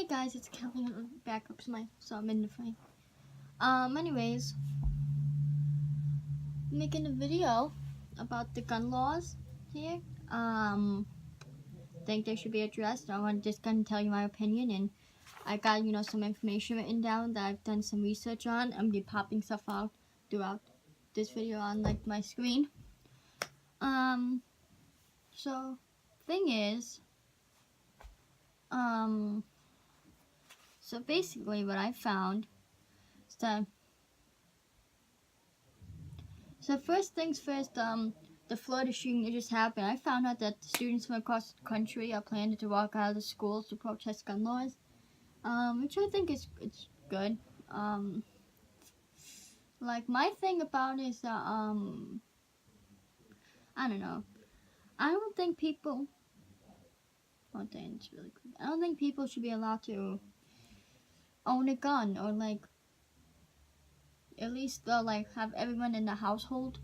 Hey guys, it's Kelly. Back up to my so I'm in the frame. Anyways, making a video about the gun laws here. Think they should be addressed. I'm just gonna tell you my opinion, and I got some information written down that I've done some research on. I'm gonna be popping stuff out throughout this video on like my screen. So thing is, so basically what I found is that. So first things first, the Florida shooting that just happened, I found out that the students from across the country are planning to walk out of the schools to protest gun laws, which I think it's good. Like my thing about it is that, I don't know. I don't think people, one thing it's really good. I don't think people should be allowed to own a gun or like, at least like have everyone in the household.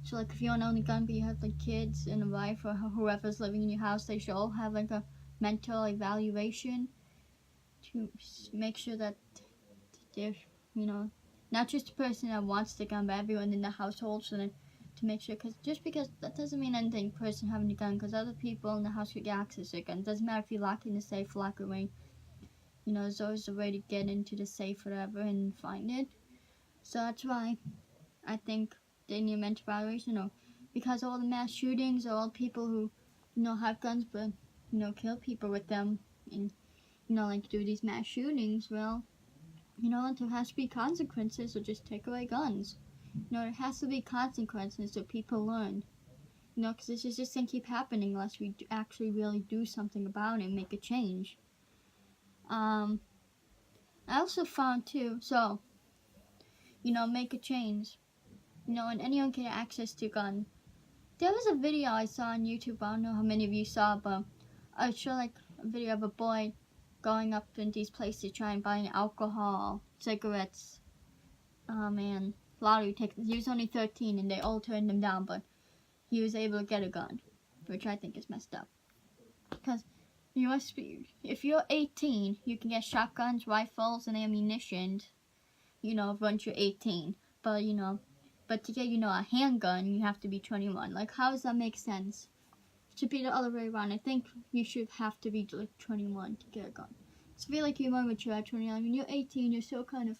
So like if you don't own a gun but you have like kids and a wife or whoever's living in your house, they should all have like a mental evaluation to make sure that they're, not just the person that wants the gun but everyone in the household, so then to make sure, because that doesn't mean anything, person having a gun, because other people in the house could get access to a gun. It doesn't matter if you lock it in the safe, lock it away. There's always a way to get into the safe or whatever and find it. So that's why I think they need a mental evaluation, because all the mass shootings are all people who, have guns but, kill people with them and, like do these mass shootings. Well, there has to be consequences, or just take away guns. There has to be consequences so people learn. Because this is just going to keep happening unless we actually really do something about it and make a change. I also found too, so, make a change. And anyone can get access to a gun. There was a video I saw on YouTube, I don't know how many of you saw, but I showed like a video of a boy going up in these places trying buying alcohol, cigarettes, and lottery tickets. He was only 13 and they all turned him down, but he was able to get a gun, which I think is messed up. Because if you're 18, you can get shotguns, rifles, and ammunition, once you're 18. But to get, a handgun, you have to be 21. Like, how does that make sense? It should be the other way around. I think you should have to be, like, 21 to get a gun. So I feel like you're more mature at 21. When you're 18, you're still kind of,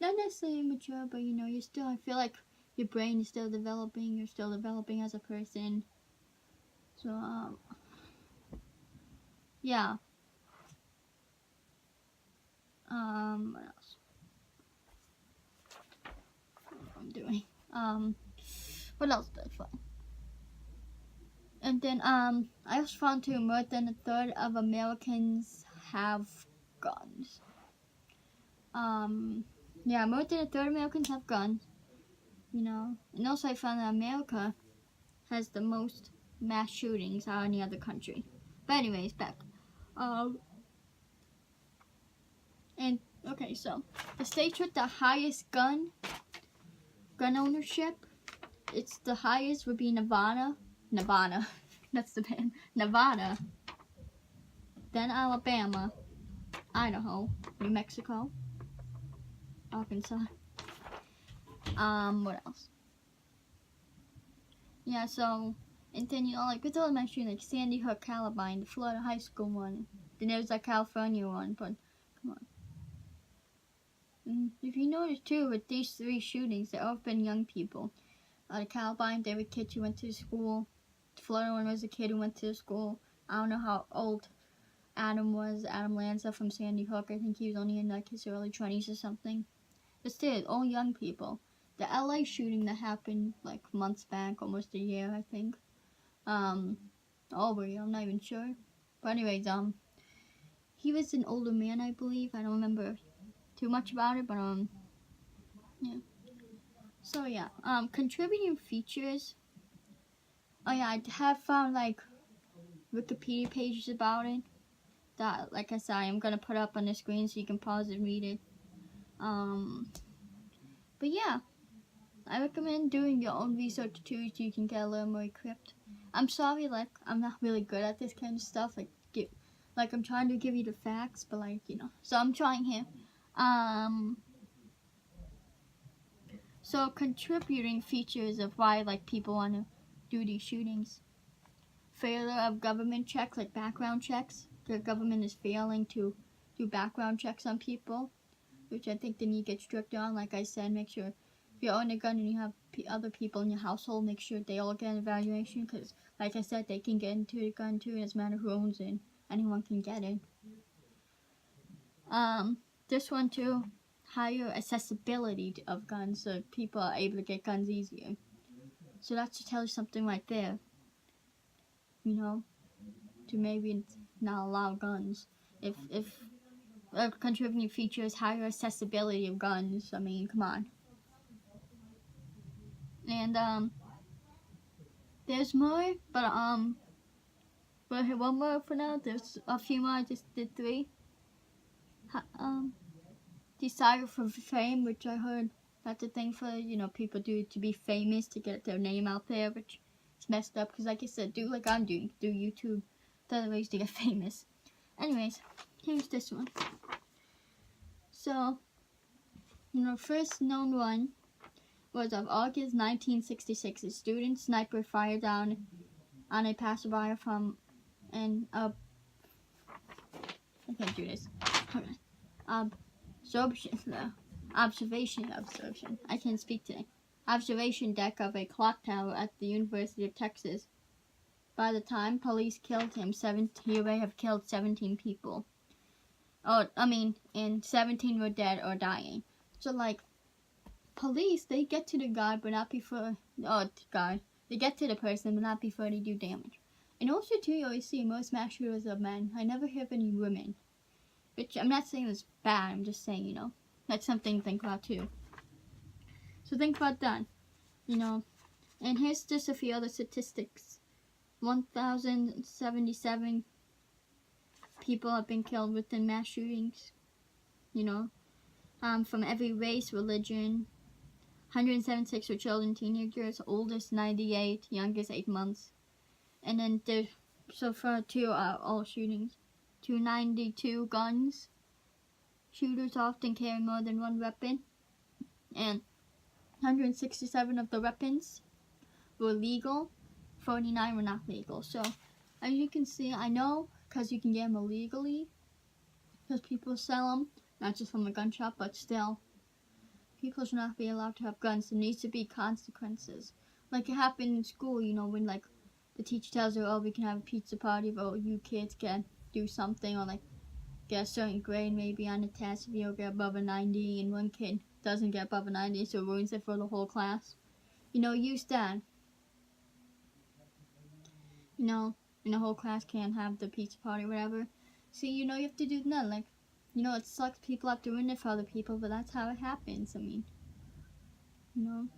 not necessarily mature, but, you're still, I feel like your brain is still developing. You're still developing as a person. So, yeah. What else? What am I doing? What else did I find? And then, I also found too, more than a third of Americans have guns. Yeah, more than a third of Americans have guns, And also I found that America has the most mass shootings out of any other country. But anyways, back. And, okay, so, the states with the highest gun ownership, it's the highest would be Nevada, that's the band, Nevada, then Alabama, Idaho, New Mexico, Arkansas, what else? Yeah, so, and then, like, with all the mentioning, like, Sandy Hook, Columbine, the Florida high school one, then there's a California one, but, come on. And if you notice, too, with these 3 shootings, they've all been young people. The Columbine, they were kids who went to school. The Florida one was a kid who went to school. I don't know how old Adam was. Adam Lanza from Sandy Hook. I think he was only in like his early 20s or something. But still, all young people. The LA shooting that happened like months back, almost a year, I think. Aubrey, I'm not even sure. But anyways, he was an older man, I believe. I don't remember too much about it, but yeah. So yeah, contributing features. Oh yeah, I have found like Wikipedia pages about it that, like I said, I'm gonna put up on the screen so you can pause and read it. But yeah, I recommend doing your own research too, so you can get a little more equipped. I'm sorry, like I'm not really good at this kind of stuff, like Like, I'm trying to give you the facts, but like, you know. So I'm trying here. So contributing features of why like people want to do these shootings. Failure of government checks, like background checks. The government is failing to do background checks on people, which I think they need to get strict on. Like I said, make sure if you own a gun and you have other people in your household, make sure they all get an evaluation. Because, like I said, they can get into the gun too. It doesn't matter who owns it. Anyone can get it. This one too, higher accessibility of guns, so people are able to get guns easier. So that should tell you something right there. You know, to maybe not allow guns. If a contributing feature is higher accessibility of guns, I mean, come on. And there's more, but one more for now. There's a few more. I just did 3. Desire for fame, which I heard that's a thing for, you know, people do to be famous, to get their name out there, which is messed up, because like I said, do like I'm doing, do YouTube, the other ways to get famous. Anyways, here's this one. So, you know, first known one was of August 1966. A student sniper fired down on a passerby from an I can't do this. Observation. I can't speak today. Observation deck of a clock tower at the University of Texas. By the time police killed him, he may have killed 17 people. And 17 were dead or dying. So, like, police, they get to the guy, but not before, they get to the person, but not before they do damage. And also, too, you always see most mass shooters are men. I never hear of any women. Which, I'm not saying it's bad, I'm just saying, you know, that's something to think about, too. So think about that, you know. And here's just a few other statistics. 1,077 people have been killed within mass shootings, you know, from every race, religion. 176 were children, teenagers, oldest 98, youngest 8 months. And then there's, so far, 2 are all shootings. 292 guns. Shooters often carry more than one weapon. And 167 of the weapons were legal. 49 were not legal. So, as you can see, I know because you can get them illegally. Because people sell them. Not just from a gun shop, but still. People should not be allowed to have guns. There needs to be consequences. Like it happened in school, you know, when like the teacher tells you, oh, we can have a pizza party, but you kids can do something, or like get a certain grade maybe on the test if you don't get above a 90, and one kid doesn't get above a 90, so it ruins it for the whole class. You know, use that. You know, and the whole class can't have the pizza party or whatever. See, you know, you have to do that. Like, you know, it sucks people have to ruin it for other people, but that's how it happens. I mean, you know.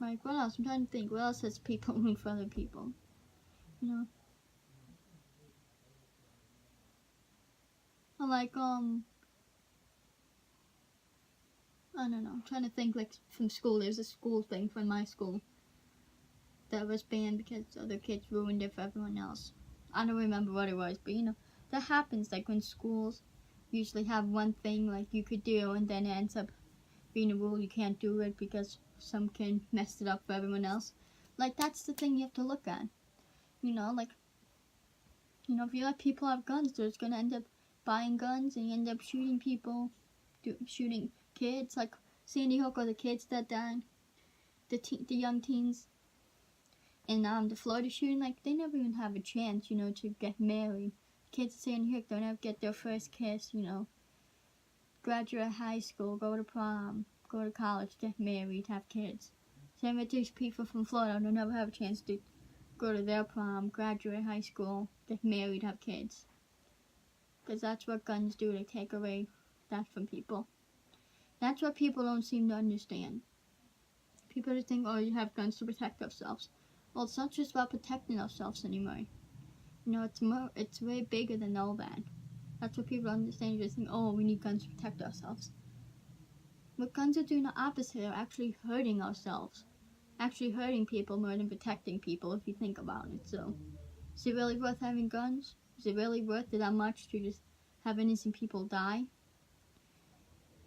Like, what else? I'm trying to think. What else has people ruin for other people? You know. Like, I don't know. I'm trying to think, like, from school. There's a school thing from my school that was banned because other kids ruined it for everyone else. I don't remember what it was, but, you know, that happens, like, when schools usually have one thing, like, you could do, and then it ends up being a rule you can't do it because some kid messed it up for everyone else. Like, that's the thing you have to look at. You know, like, you know, if you let people have guns, they're just gonna end up buying guns, and you end up shooting people, shooting kids, like Sandy Hook, or the kids that died, the young teens. And the Florida shooting, like, they never even have a chance, you know, to get married. Kids at Sandy Hook don't ever get their first kiss, you know. Graduate high school, go to prom, go to college, get married, have kids. Same with these people from Florida, they'll never have a chance to go to their prom, graduate high school, get married, have kids. Because that's what guns do, they take away that from people. That's what people don't seem to understand. People just think, oh, you have guns to protect ourselves. Well, it's not just about protecting ourselves anymore. You know, it's way bigger than all that. That's what people understand. You just think, oh, we need guns to protect ourselves. What guns are doing the opposite. They're actually hurting ourselves. Actually hurting people more than protecting people, if you think about it. So, is it really worth having guns? Is it really worth it that much to just have innocent people die?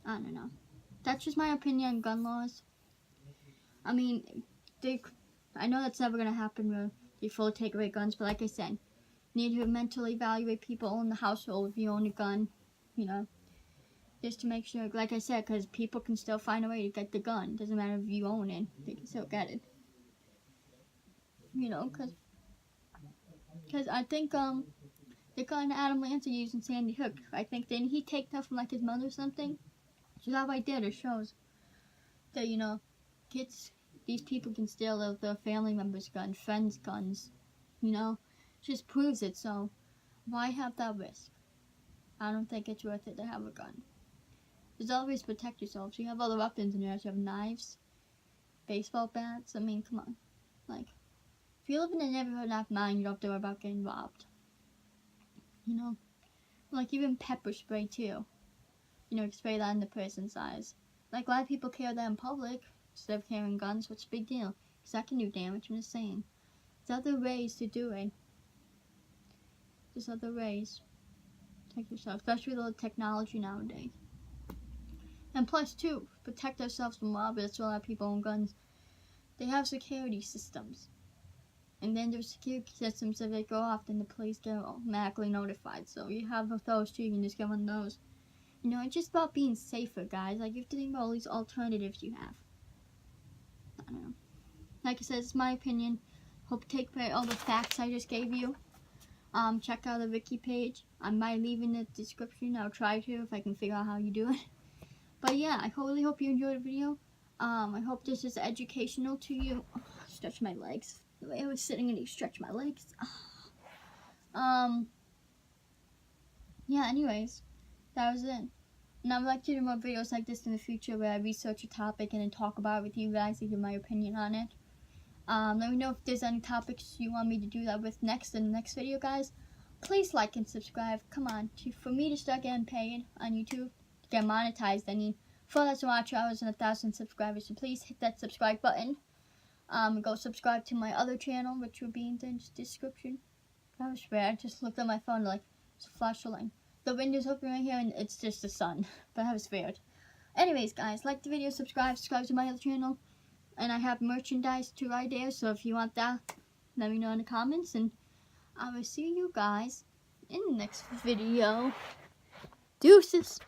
I don't know. That's just my opinion on gun laws. I mean, I know that's never going to happen where they fully take away guns, but like I said, you need to mentally evaluate people in the household if you own a gun, you know, just to make sure, like I said, because people can still find a way to get the gun. Doesn't matter if you own it, they can still get it. You know, because I think, the gun Adam Lanza used in Sandy Hook, I think, didn't he take that from, like, his mother or something? So that right there just shows that, you know, these people can steal their family members' guns, friends' guns, you know? Just proves it, so why have that risk? I don't think it's worth it to have a gun. Just always protect yourself. So you have other weapons in there, so you have knives, baseball bats. I mean, come on. Like, if you live in a neighborhood not mine, you don't have to worry about getting robbed. You know? Like, even pepper spray, too. You know, spray that in the person's eyes. Like, a lot of people carry that in public instead of carrying guns. What's the big deal? Because that can do damage, I'm just saying. There's other ways to do it. There's other ways. Protect yourself, especially with the technology nowadays. And plus, too, protect ourselves from robbers. That's why a lot of people own guns. They have security systems. And then there's security systems that they go off, then the police get automatically notified. So you have those too, you can just get one of those. You know, it's just about being safer, guys. Like, you have to think about all these alternatives you have. I don't know. Like I said, it's my opinion. Hope you take all the facts I just gave you. Check out the wiki page. I might leave in the description. I'll try to if I can figure out how you do it. But yeah, I really hope you enjoyed the video. I hope this is educational to you. Oh, stretch my legs. The way I was sitting and you stretch my legs. Yeah, anyways, that was it. And I would like to do more videos like this in the future where I research a topic and then talk about it with you guys to give my opinion on it. Let me know if there's any topics you want me to do that with next in the next video, guys. Please like and subscribe. Come on, for me to start getting paid on YouTube, to get monetized, I need 4,000 watch hours and 1,000 subscribers. So please hit that subscribe button. Go subscribe to my other channel, which will be in the description. That was weird. I just looked at my phone like it's flashing. The window's open right here, and it's just the sun. But that was weird. Anyways, guys, like the video, subscribe to my other channel. And I have merchandise too right there, so if you want that, let me know in the comments. And I will see you guys in the next video. Deuces!